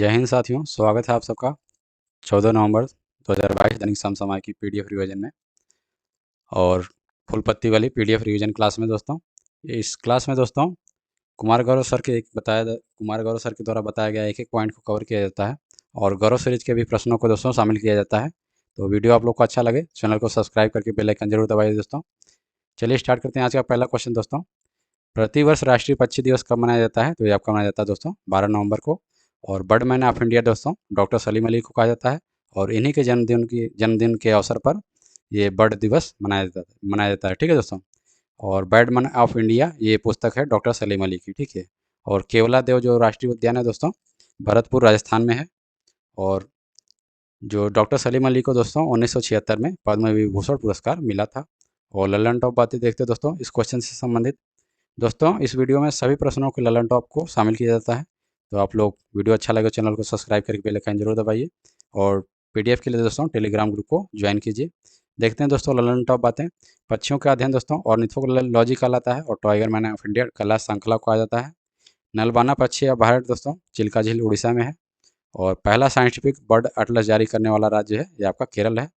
जय हिंद साथियों, स्वागत है आप सबका 14 नवंबर 2022 दैनिक समसामयिक की पीडीएफ रिवीजन में और फुल पत्ती वाली पीडीएफ रिवीजन क्लास में दोस्तों। इस क्लास में दोस्तों कुमार गौरव सर के द्वारा बताया गया एक एक पॉइंट को कवर किया जाता है और गौरव सीरीज के भी प्रश्नों को दोस्तों शामिल किया जाता है। तो वीडियो आप लोग को अच्छा लगे चैनल को सब्सक्राइब करके बेल आइकन जरूर दबाइए दोस्तों। चलिए स्टार्ट करते हैं। आज का पहला क्वेश्चन दोस्तों, प्रतिवर्ष राष्ट्रीय पक्षी दिवस कब मनाया जाता है? तो ये आपका मनाया जाता है दोस्तों 12 नवंबर को। और बर्डमैन ऑफ इंडिया दोस्तों डॉक्टर सलीम अली को कहा जाता है और इन्हीं के जन्मदिन के अवसर पर ये बर्ड दिवस मनाया जाता है। ठीक है दोस्तों। और बर्डमैन ऑफ इंडिया ये पुस्तक है डॉक्टर सलीम अली की। ठीक है। और केवला देव जो राष्ट्रीय उद्यान है दोस्तों भरतपुर राजस्थान में है। और जो डॉक्टर सलीम अली को दोस्तों 1976 में पद्म विभूषण पुरस्कार मिला था। और ललन टॉप बातें देखते दोस्तों इस क्वेश्चन से संबंधित। दोस्तों इस वीडियो में सभी प्रश्नों के ललन टॉप को शामिल किया जाता है। तो आप लोग वीडियो अच्छा लगे चैनल को सब्सक्राइब करके बेल आइकन जरूर दबाइए और पीडीएफ के लिए दोस्तों टेलीग्राम ग्रुप को ज्वाइन कीजिए। देखते हैं दोस्तों ललन टॉप बातें। पक्षियों का अध्ययन दोस्तों ऑर्निथोलॉजी कहलाता है और टाइगर मैन ऑफ इंडिया कला श्रृंखला कहा जाता है। नलबाना पक्षी या भारत दोस्तों चिल्का झील उड़ीसा में है। और पहला साइंटिफिक बर्ड अटलस जारी करने वाला राज्य है ये आपका केरल है।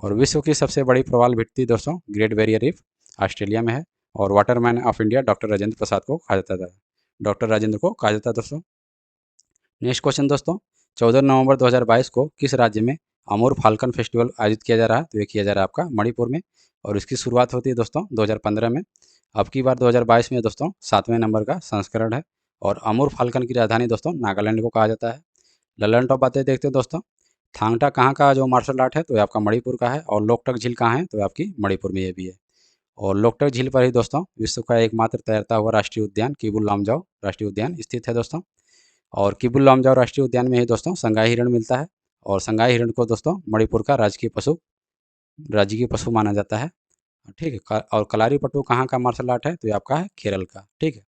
और विश्व की सबसे बड़ी प्रवाल भित्ति दोस्तों ग्रेट बैरियर रीफ ऑस्ट्रेलिया में है। और waterman of India doctor Rajendra Prasad को कहा जाता है, डॉक्टर राजेंद्र को कहा जाता है दोस्तों। नेक्स्ट क्वेश्चन दोस्तों, 14 नवंबर 2022 को किस राज्य में अमूर फाल्कन फेस्टिवल आयोजित किया जा रहा है? तो ये किया जा रहा है आपका मणिपुर में। और इसकी शुरुआत होती है दोस्तों 2015 में। अब की बार 2022 में दोस्तों 7वें नंबर का संस्करण है। और अमूर फाल्कन की राजधानी दोस्तों नागालैंड को कहा जाता है। ललन टॉप बातें देखते हैं दोस्तों। थांगटा कहाँ का जो मार्शल आर्ट है तो ये आपका मणिपुर का है। और लोकटक झील कहाँ है? तो आपकी मणिपुर में ये भी है। और लोकटक झील पर ही दोस्तों विश्व का एकमात्र तैरता हुआ राष्ट्रीय उद्यान किबुल लामजाओ राष्ट्रीय उद्यान स्थित है दोस्तों। और किबुल लामजाओ राष्ट्रीय उद्यान में ही दोस्तों संगाई हिरण मिलता है। और संगाई हिरण को दोस्तों मणिपुर का राजकीय पशु माना जाता है। ठीक है। और कलारी पट्टू कहाँ का मार्शल आर्ट है? तो ये आपका है केरल का। ठीक है।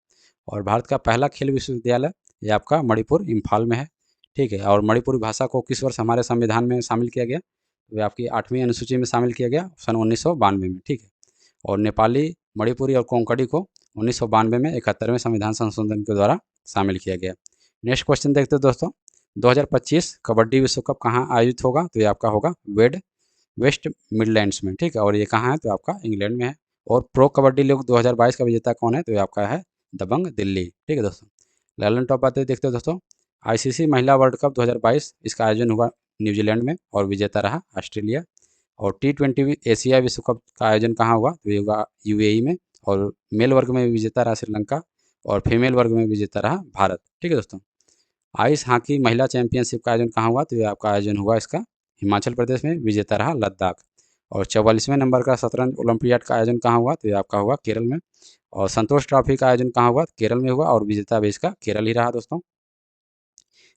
और भारत का पहला खेल विश्वविद्यालय ये आपका मणिपुर इम्फाल में है। ठीक है। और मणिपुरी भाषा को किस वर्ष हमारे संविधान में शामिल किया गया? तो ये आपकी 8वीं अनुसूची में शामिल किया गया सन 1992 में। ठीक है। और नेपाली, मणिपुरी और कोंकणी को 1992 में 71वें संविधान संशोधन के द्वारा शामिल किया गया। नेक्स्ट क्वेश्चन देखते हैं दोस्तों, 2025 कबड्डी विश्व कप कहाँ आयोजित होगा? तो ये आपका होगा वेस्ट मिडलैंड्स में। ठीक है। और ये कहाँ है? तो आपका इंग्लैंड में है। और प्रो कबड्डी लीग 2022 का विजेता कौन है? तो ये आपका है दबंग दिल्ली। ठीक है दोस्तों। ललन टॉप बातें देखते हैं दोस्तों। आईसीसी महिला वर्ल्ड कप 2022 इसका आयोजन हुआ न्यूजीलैंड में और विजेता रहा ऑस्ट्रेलिया। और T20 एशिया विश्व कप का आयोजन कहाँ हुआ? तो ये होगा यूएई में। और मेल वर्ग में विजेता रहा श्रीलंका और फीमेल वर्ग में विजेता रहा भारत। ठीक है दोस्तों। आइस हॉकी महिला चैंपियनशिप का आयोजन कहाँ हुआ? तो ये आपका आयोजन हुआ इसका हिमाचल प्रदेश में, विजेता रहा लद्दाख। और 44वें नंबर का शतरंज ओलंपियाड का आयोजन कहाँ हुआ? तो ये आपका हुआ केरल में। और संतोष ट्रॉफी का आयोजन कहाँ हुआ? केरल में हुआ और विजेता भी इसका केरल ही रहा दोस्तों।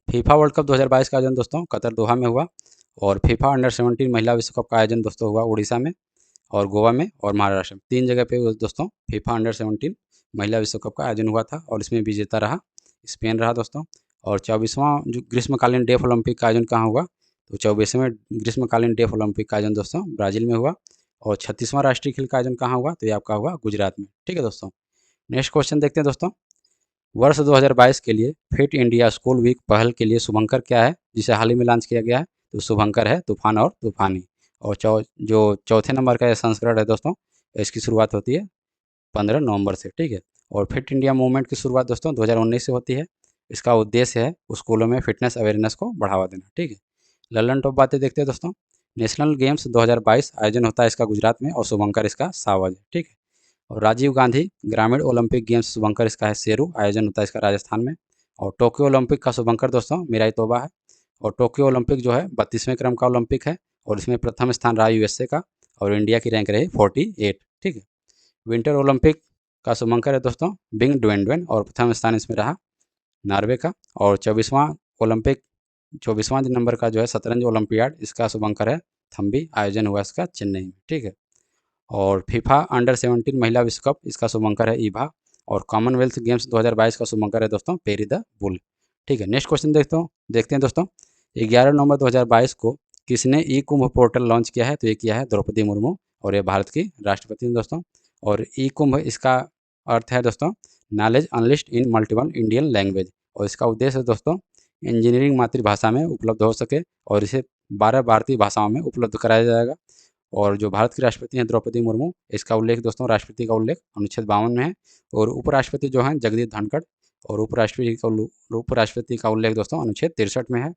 फीफा वर्ल्ड कप 2022 का आयोजन दोस्तों कतर दोहा में हुआ। और फीफा अंडर 17 महिला विश्व कप का आयोजन दोस्तों हुआ उड़ीसा में और गोवा में और महाराष्ट्र में। 3 जगह पे दोस्तों फीफा अंडर 17 महिला विश्व कप का आयोजन हुआ था और इसमें विजेता रहा स्पेन रहा दोस्तों। और 24वां जो ग्रीष्मकालीन डेफ ओलंपिक का आयोजन कहाँ हुआ? तो 24वें ग्रीष्मकालीन डेफ ओलंपिक का आयोजन दोस्तों ब्राज़ील में हुआ। और 36वां राष्ट्रीय खेल का आयोजन कहाँ हुआ? तो ये आपका हुआ गुजरात में। ठीक है दोस्तों। नेक्स्ट क्वेश्चन देखते हैं दोस्तों, वर्ष 2022 के लिए फिट इंडिया स्कूल वीक पहल के लिए शुभंकर क्या है जिसे हाल ही में लॉन्च किया गया है? तो शुभंकर है तूफान और तूफानी। और जो चौथे नंबर का यह संस्करण है दोस्तों इसकी शुरुआत होती है 15 नवंबर से। ठीक है। और फिट इंडिया मूवमेंट की शुरुआत दोस्तों 2019 से होती है। इसका उद्देश्य है स्कूलों में फिटनेस अवेयरनेस को बढ़ावा देना। ठीक है। ललन टॉप बातें देखते हैं दोस्तों। नेशनल गेम्स 2022 आयोजन होता है इसका गुजरात में और शुभंकर इसका सावज है। ठीक है। और राजीव गांधी ग्रामीण ओलंपिक गेम्स शुभंकर इसका है शेरू, आयोजन होता है इसका राजस्थान में। और टोक्यो ओलंपिक का शुभंकर दोस्तों मिराई तोबा है। और टोक्यो ओलंपिक जो है 32वें क्रम का ओलंपिक है और इसमें प्रथम स्थान रहा यूएसए का और इंडिया की रैंक रही 48। ठीक है। विंटर ओलंपिक का शुभंकर है दोस्तों बिंग ड्वेन और प्रथम स्थान इसमें रहा नॉर्वे का। और 24वां नंबर का जो है शतरंज ओलंपियाड इसका शुभंकर है थम्बी, आयोजन हुआ इसका चेन्नई में। ठीक है। और फीफा अंडर 17 महिला विश्व कप इसका शुभंकर है ईभा। और कॉमनवेल्थ गेम्स 2022 का शुभंकर है दोस्तों पेरी द बुल। ठीक है। नेक्स्ट क्वेश्चन देखते हैं दोस्तों, 11 नवंबर 2022 को किसने ई कुंभ पोर्टल लॉन्च किया है? तो ये किया है द्रौपदी मुर्मू और ये भारत की राष्ट्रपति हैं दोस्तों। और ई कुंभ इसका अर्थ है दोस्तों नॉलेज अनलिस्ट इन मल्टीपल इंडियन लैंग्वेज। और इसका उद्देश्य है दोस्तों इंजीनियरिंग मातृभाषा में उपलब्ध हो सके और इसे 12 भारतीय भाषाओं में उपलब्ध कराया जाएगा। और जो भारत की राष्ट्रपति हैं द्रौपदी मुर्मू, इसका उल्लेख दोस्तों राष्ट्रपति का उल्लेख अनुच्छेद 52 में है। और उपराष्ट्रपति जो हैं जगदीप धनखड़, और उपराष्ट्रपति का उल्लेख दोस्तों अनुच्छेद 63 में है।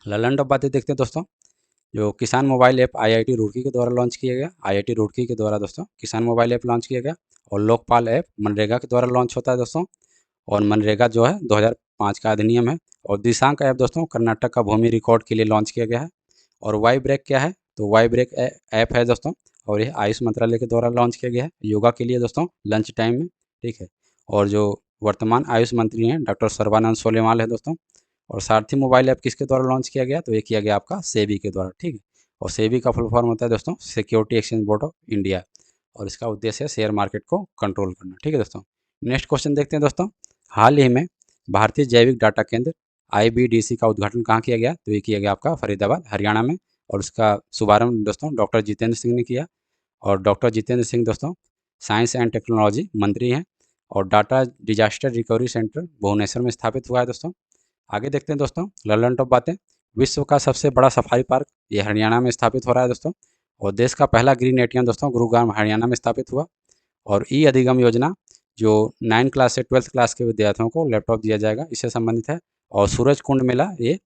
ललन टॉप बातें देखते हैं दोस्तों। जो किसान मोबाइल ऐप आईआईटी रुड़की के द्वारा लॉन्च किया गया, आईआईटी रुड़की के द्वारा दोस्तों किसान मोबाइल ऐप लॉन्च किया गया। और लोकपाल ऐप मनरेगा के द्वारा लॉन्च होता है दोस्तों। और मनरेगा जो है 2005 का अधिनियम है। और दिशांक ऐप दोस्तों कर्नाटक का भूमि रिकॉर्ड के लिए लॉन्च किया गया है। और वाई ब्रेक क्या है, तो वाई ब्रेक ऐप है दोस्तों, और यह आयुष मंत्रालय के द्वारा लॉन्च किया गया है योगा के लिए दोस्तों लंच टाइम में, ठीक है। और जो वर्तमान आयुष मंत्री हैं डॉक्टर सर्बानंद सोनोवाल है दोस्तों। और सारथी मोबाइल ऐप किसके द्वारा लॉन्च किया गया, तो ये किया गया आपका सेबी के द्वारा, ठीक है। और सेबी का फुल फॉर्म होता है दोस्तों security exchange board of India, और इसका उद्देश्य है शेयर मार्केट को कंट्रोल करना, ठीक है दोस्तों। नेक्स्ट क्वेश्चन देखते हैं दोस्तों। हाल ही में भारतीय जैविक डाटा केंद्र IBDC का उद्घाटन कहाँ किया गया, तो ये किया गया आपका फरीदाबाद हरियाणा में। और उसका शुभारंभ दोस्तों डॉक्टर जितेंद्र सिंह ने किया। और डॉक्टर जितेंद्र सिंह दोस्तों साइंस एंड टेक्नोलॉजी मंत्री हैं। और data disaster recovery centre Bhubaneswar में स्थापित हुआ है दोस्तों। आगे देखते हैं दोस्तों ललन टॉप बातें। विश्व का सबसे बड़ा सफारी पार्क ये हरियाणा में स्थापित हो रहा है दोस्तों। और देश का पहला ग्रीन एटीएम दोस्तों गुरुग्राम हरियाणा में स्थापित हुआ। और ई अधिगम योजना जो 9 क्लास से 12th क्लास के विद्यार्थियों को लैपटॉप दिया जाएगा, इससे संबंधित है। और सूरज कुंड मेला ये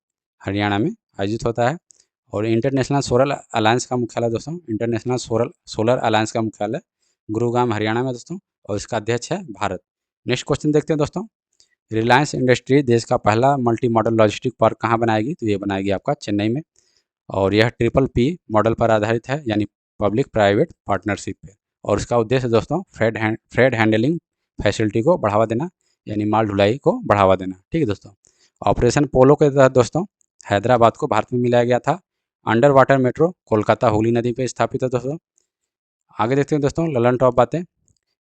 हरियाणा में आयोजित होता है। और इंटरनेशनल सोलर अलायंस का मुख्यालय दोस्तों, इंटरनेशनल सोलर अलायंस का मुख्यालय गुरुग्राम हरियाणा में दोस्तों, और इसका अध्यक्ष है भारत। नेक्स्ट क्वेश्चन देखते हैं दोस्तों। रिलायंस इंडस्ट्री देश का पहला मल्टी मॉडल लॉजिस्टिक पार्क कहाँ बनाएगी, तो ये बनाएगी आपका चेन्नई में। और यह PPP मॉडल पर आधारित है, यानी पब्लिक प्राइवेट पार्टनरशिप पे। और इसका उद्देश्य दोस्तों फ्रेड हैंडलिंग फैसिलिटी को बढ़ावा देना, यानी माल ढुलाई को बढ़ावा देना, ठीक है दोस्तों। ऑपरेशन पोलो के तहत दोस्तों हैदराबाद को भारत में मिलाया गया था। Under water metro Kolkata Hooghly नदी पर स्थापित है दोस्तों। आगे देखते हैं दोस्तों ललन टॉप बातें।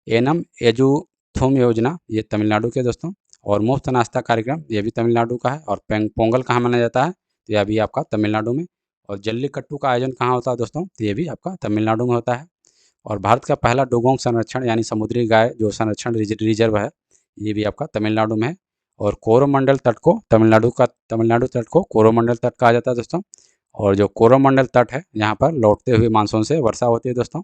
एनम एजुथुम योजना ये तमिलनाडु के दोस्तों। और मुफ्त नाश्ता कार्यक्रम ये भी तमिलनाडु का है। और पोंगल कहाँ मनाया जाता है, तो यह भी आपका तमिलनाडु में। और जल्लीकट्टू का आयोजन कहाँ होता है दोस्तों, तो ये भी आपका तमिलनाडु में होता है। और भारत का पहला डुगोंग संरक्षण यानी समुद्री गाय जो संरक्षण रिजर्व है, ये भी आपका तमिलनाडु में है। और कोरोमंडल तट को तमिलनाडु तट को कोरोमंडल तट कहा जाता है दोस्तों। और जो कोरोमंडल तट है यहाँ पर लौटते हुए मानसून से वर्षा होती है दोस्तों।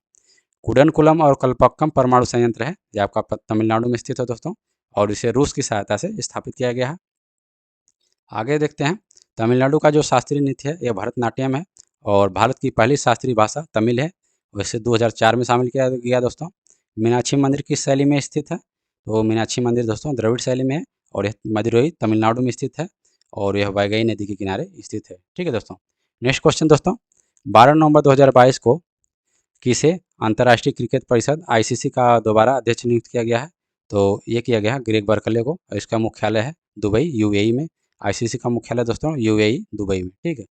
कुडनकुलम और कल्पक्कम परमाणु संयंत्र है, ये आपका तमिलनाडु में स्थित है दोस्तों। और इसे रूस की सहायता से स्थापित किया गया है। आगे देखते हैं तमिलनाडु का जो शास्त्रीय नृत्य है यह भरतनाट्यम है। और भारत की पहली शास्त्रीय भाषा तमिल है, वैसे 2004 में शामिल किया गया दोस्तों। मीनाक्षी मंदिर किस शैली में स्थित है, तो मीनाक्षी मंदिर दोस्तों द्रविड़ शैली में है। और यह मदुरई तमिलनाडु में स्थित है। और यह वैगई नदी के किनारे स्थित है, ठीक है दोस्तों। नेक्स्ट क्वेश्चन दोस्तों। 12 नवंबर 2022 को किसे अंतर्राष्ट्रीय क्रिकेट परिषद ICC का दोबारा अध्यक्ष नियुक्त किया गया है, तो ये किया गया है ग्रेग बर्कले को। इसका मुख्यालय है दुबई UAE में। ICC का मुख्यालय दोस्तों UAE दुबई में, ठीक है।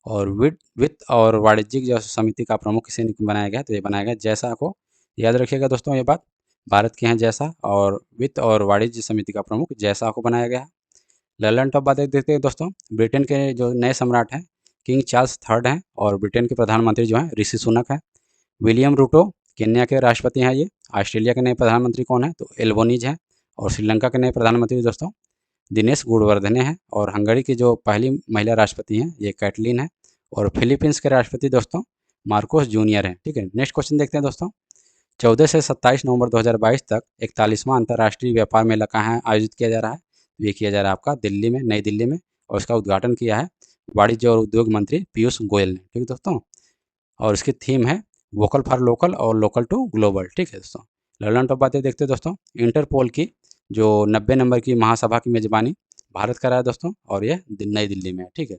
और वित्त और वाणिज्यिक जो समिति का प्रमुख किसे बनाया गया, तो ये बनाया गया जैसा को। याद रखिएगा दोस्तों ये बात, भारत के हैं जैसा, और वित्त और वाणिज्य समिति का प्रमुख जैसा को बनाया गया है। ललन टॉप बातें देखते हैं दोस्तों। ब्रिटेन के जो नए सम्राट हैं किंग चार्ल्स III हैं। और ब्रिटेन के प्रधानमंत्री जो हैं ऋषि सुनक हैं। विलियम रूटो केन्या के राष्ट्रपति हैं ये। ऑस्ट्रेलिया के नए प्रधानमंत्री कौन है, तो एल्बोनीज हैं। और श्रीलंका के नए प्रधानमंत्री दोस्तों दिनेश गुणवर्धने हैं। और हंगरी की जो पहली महिला राष्ट्रपति हैं ये कैटलीन है। और फिलीपींस के राष्ट्रपति दोस्तों मार्कोस जूनियर हैं, ठीक है। नेक्स्ट क्वेश्चन देखते हैं दोस्तों। 14 से 27 नवंबर 2022 तक 41वां अंतर्राष्ट्रीय व्यापार मेला कहाँ आयोजित किया जा रहा है, ये किया जा रहा है आपका दिल्ली में, नई दिल्ली में। और इसका उद्घाटन किया है वाणिज्य और उद्योग मंत्री पीयूष गोयल ने, ठीक है दोस्तों। और इसकी थीम है वोकल फॉर लोकल और लोकल टू ग्लोबल, ठीक है दोस्तों। ललन टॉप बातें देखते हैं दोस्तों। इंटरपोल की जो 90 नंबर की महासभा की मेजबानी भारत कर रहा है दोस्तों। और ये नई दिल्ली में है, ठीक है।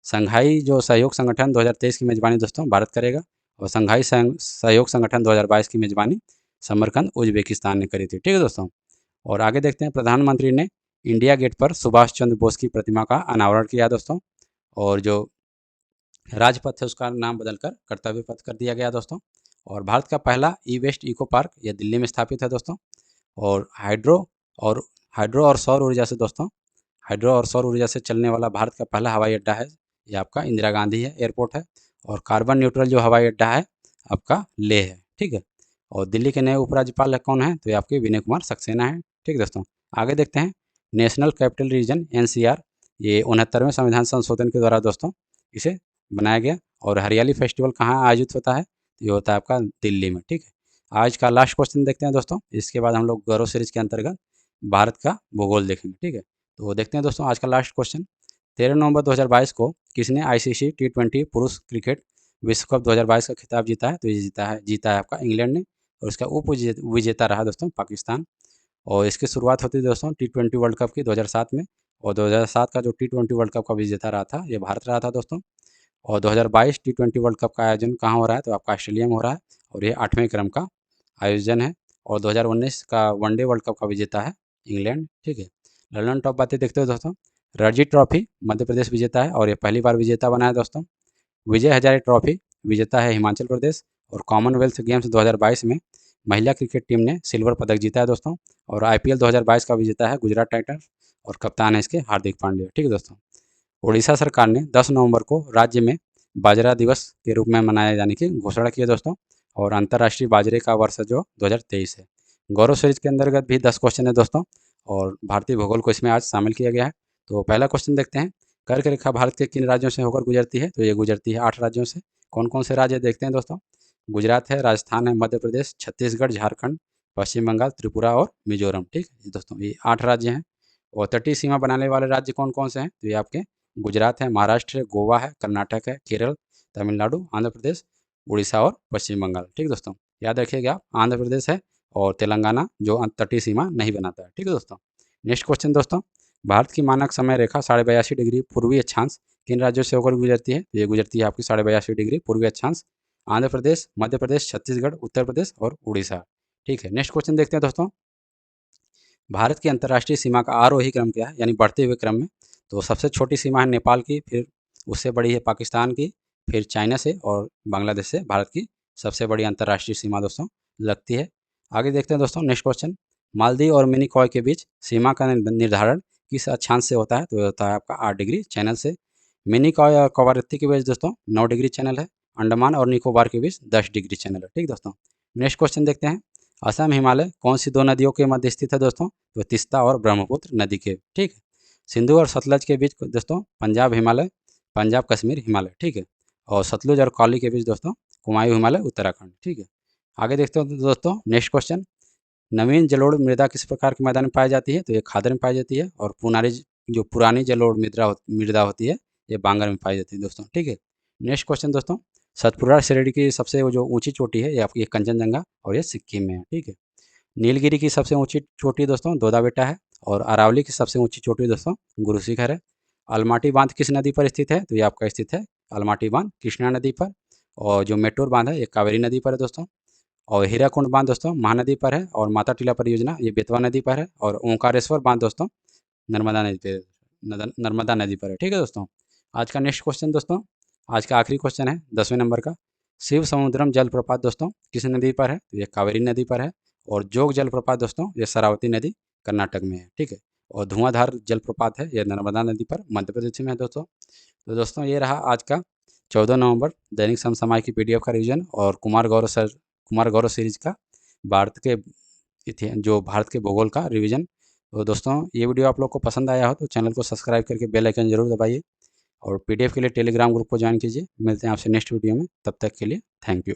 संघाई जो सहयोग संगठन 2023 की मेजबानी दोस्तों भारत करेगा। और संघाई सहयोग संगठन 2022 की मेजबानी समरकंद उज्बेकिस्तान ने करी थी, ठीक है दोस्तों। और आगे देखते हैं प्रधानमंत्री ने इंडिया गेट पर सुभाष चंद्र बोस की प्रतिमा का अनावरण किया दोस्तों। और जो राजपथ है उसका नाम बदलकर कर्तव्य पथ कर दिया गया दोस्तों। और भारत का पहला ई-वेस्ट इको पार्क यह दिल्ली में स्थापित है दोस्तों। और हाइड्रो और सौर ऊर्जा से दोस्तों हाइड्रो और सौर ऊर्जा से चलने वाला भारत का पहला हवाई अड्डा है, ये आपका इंदिरा गांधी है एयरपोर्ट है। और कार्बन न्यूट्रल जो हवाई अड्डा है आपका लेह है, ठीक है। और दिल्ली के नए उपराज्यपाल कौन है, तो ये आपके विनय कुमार सक्सेना है, ठीक है दोस्तों। आगे देखते हैं नेशनल कैपिटल रीजन NCR ये 69वें संविधान संशोधन के द्वारा दोस्तों इसे बनाया गया। और हरियाली फेस्टिवल कहाँ आयोजित होता है? ये होता है आपका दिल्ली में, ठीक है। आज का लास्ट क्वेश्चन देखते हैं दोस्तों, इसके बाद हम लोग गौरव सीरीज के अंतर्गत भारत का भूगोल देखेंगे, ठीक है। तो देखते हैं दोस्तों आज का लास्ट क्वेश्चन। 13 नवंबर 2022 को किसने ICC T20 पुरुष क्रिकेट विश्व कप 2022 का खिताब जीता है? तो ये जीता है आपका इंग्लैंड ने, और इसका उप विजेता रहा दोस्तों पाकिस्तान। और इसकी शुरुआत होती है दोस्तों T20 वर्ल्ड कप की 2007 में, और 2007 का जो T20 वर्ल्ड कप का विजेता रहा था ये भारत रहा था दोस्तों। और 2022 T20 वर्ल्ड कप का आयोजन कहाँ हो रहा है? तो आपका ऑस्ट्रेलिया में हो रहा है, और ये 8वें क्रम का आयोजन है। और 2019 का वनडे वर्ल्ड कप का विजेता है इंग्लैंड, ठीक है। लंदन टॉप बातें देखते हो दोस्तों। रणजी ट्रॉफी मध्य प्रदेश विजेता है, और ये पहली बार विजेता बना है दोस्तों। विजय हजारे ट्रॉफी विजेता है हिमाचल प्रदेश। और कॉमनवेल्थ गेम्स 2022 में महिला क्रिकेट टीम ने सिल्वर पदक जीता है दोस्तों। और IPL 2022 का विजेता है गुजरात टाइटंस, और कप्तान है इसके हार्दिक पांड्या, ठीक है दोस्तों। उड़ीसा सरकार ने 10 नवंबर को राज्य में बाजरा दिवस के रूप में मनाए जाने की घोषणा की है दोस्तों। और अंतर्राष्ट्रीय बाजरे का वर्ष जो 2023 है। गौरव सीरीज के अंतर्गत भी 10 क्वेश्चन है दोस्तों, और भारतीय भूगोल को इसमें आज शामिल किया गया है। तो पहला क्वेश्चन देखते हैं, कर्क रेखा भारत के किन राज्यों से होकर गुजरती है? तो ये गुजरती है 8 राज्यों से। कौन कौन से राज्य देखते हैं दोस्तों? गुजरात है, राजस्थान है, मध्य प्रदेश, छत्तीसगढ़, झारखंड, पश्चिम बंगाल, त्रिपुरा और मिजोरम, ठीक है दोस्तों, ये 8 राज्य हैं। और तटीय सीमा बनाने वाले राज्य कौन कौन से हैं? तो ये आपके गुजरात है, महाराष्ट्र है, गोवा है, कर्नाटक है, केरल, तमिलनाडु, आंध्र प्रदेश, उड़ीसा और पश्चिम बंगाल, ठीक है दोस्तों। याद रखिएगा आप, आंध्र प्रदेश है और तेलंगाना जो तटीय सीमा नहीं बनाता है, ठीक है दोस्तों। नेक्स्ट क्वेश्चन दोस्तों, भारत की मानक समय रेखा 82.5 डिग्री पूर्वी अक्षांश किन राज्यों से होकर गुजरती है? ये गुजरती है आपकी 82.5 डिग्री पूर्वी अक्षांश आंध्र प्रदेश, मध्य प्रदेश, छत्तीसगढ़, उत्तर प्रदेश और उड़ीसा, ठीक है। नेक्स्ट क्वेश्चन देखते हैं दोस्तों, भारत की अंतर्राष्ट्रीय सीमा का आरोही क्रम क्या है, यानी बढ़ते हुए क्रम में? तो सबसे छोटी सीमा है नेपाल की, फिर उससे बड़ी है पाकिस्तान की, फिर चाइना से, और बांग्लादेश से भारत की सबसे बड़ी अंतर्राष्ट्रीय सीमा दोस्तों लगती है। आगे देखते हैं दोस्तों नेक्स्ट क्वेश्चन, मालदीव और मिनिकॉय के बीच सीमा का निर्धारण किस अक्षांश से होता है? तो होता है आपका 8 डिग्री चैनल से। मिनिकॉय और कवारत्ती के बीच दोस्तों 9 डिग्री चैनल है। अंडमान और निकोबार के बीच 10 डिग्री चैनल है, ठीक दोस्तों। नेक्स्ट क्वेश्चन देखते हैं, असम हिमालय कौन सी 2 नदियों के मध्य स्थित है दोस्तों? तो तीस्ता और ब्रह्मपुत्र नदी के, ठीक है। सिंधु और सतलज के बीच दोस्तों पंजाब हिमालय, पंजाब कश्मीर हिमालय, ठीक है। और सतलुज और काली के बीच दोस्तों कुमायूं हिमालय उत्तराखंड, ठीक है। आगे देखते हो दोस्तों नेक्स्ट क्वेश्चन, नवीन जलोढ़ मृदा किस प्रकार के मैदान में पाई जाती है? तो ये खादर में पाई जाती है। और जो पुरानी जलोढ़ मृदा होती है ये बांगर में पाई जाती है दोस्तों, ठीक है। नेक्स्ट क्वेश्चन दोस्तों, सतपुरा श्रेणी की सबसे जो ऊंची चोटी है ये आपकी कंचनजंगा, और ये सिक्किम में है, ठीक है। नीलगिरी की सबसे ऊंची चोटी दोस्तों दोदा बेटा है। और अरावली की सबसे ऊंची चोटी दोस्तों गुरु शिखर है। अलमाटी बांध किस नदी पर स्थित है? तो ये आपका स्थित है अलमाटी बांध कृष्णा नदी पर। और जो मेट्टूर बांध है ये कावेरी नदी पर है दोस्तों। और हीराकुंड बांध दोस्तों महानदी पर है। और माता टीला परियोजना ये बेतवा नदी पर है। और ओंकारेश्वर बांध दोस्तों नर्मदा नदी पर है, ठीक है दोस्तों। आज का नेक्स्ट क्वेश्चन दोस्तों, आज का आखिरी क्वेश्चन है 10वें नंबर का, शिव समुद्रम जलप्रपात दोस्तों किस नदी पर है? तो ये कावेरी नदी पर है। और जोग जलप्रपात दोस्तों ये शरावती नदी कर्नाटक में है, ठीक है। और धुआंधार जलप्रपात है ये नर्मदा नदी पर मध्य प्रदेश में है दोस्तों। तो दोस्तों ये रहा आज का 14 नवंबर दैनिक समसामयिक की PDF का रिवीजन, और कुमार गौरव सीरीज का जो भारत के भूगोल का रिवीजन। तो दोस्तों ये वीडियो आप लोग को पसंद आया हो तो चैनल को सब्सक्राइब करके बेल आइकन जरूर दबाइए, और PDF के लिए टेलीग्राम ग्रुप को ज्वाइन कीजिए। मिलते हैं आपसे नेक्स्ट वीडियो में, तब तक के लिए थैंक यू।